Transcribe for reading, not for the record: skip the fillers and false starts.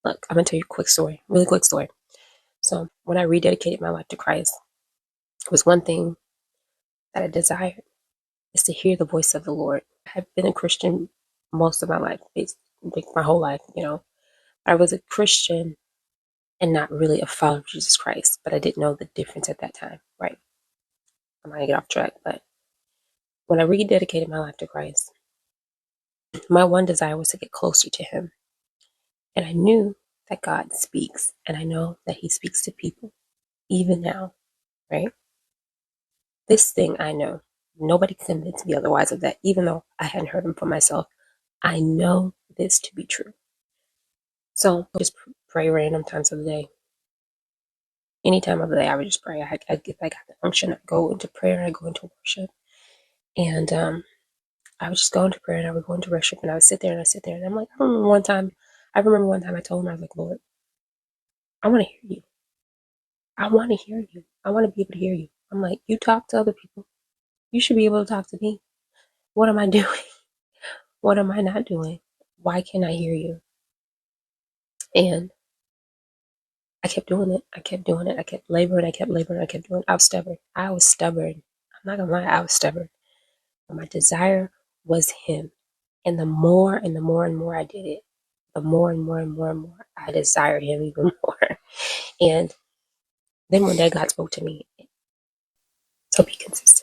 Look, I'm going to tell you a quick story, really quick story. So when I rededicated my life to Christ, it was one thing that I desired is to hear the voice of the Lord. I have been a Christian most of my life, like my whole life, I was a Christian and not really a follower of Jesus Christ, but I didn't know the difference at that time, right? I'm going to get off track, but when I rededicated my life to Christ, my one desire was to get closer to Him. And I knew that God speaks, and I know that He speaks to people, even now, right? This thing I know. Nobody convinced me otherwise of that, even though I hadn't heard Him for myself. I know this to be true. So I just pray random times of the day. Any time of the day, I would just pray. I get back at the function, I go into prayer, I go into worship. And I would just go into prayer and I would go into worship and I would sit there and I sit there. And I'm like, I remember one time I told Him, I was like, Lord, I want to hear you. I want to hear you. I want to be able to hear you. I'm like, you talk to other people. You should be able to talk to me. What am I doing? What am I not doing? Why can't I hear you? And I kept doing it. I kept doing it. I kept laboring. I kept laboring. I kept doing it. I was stubborn. I was stubborn. I'm not gonna lie. I was stubborn. But my desire was Him. And the more and the more and more I did it, the more and more and more and more I desired Him even more. And then one day God spoke to me. So be consistent.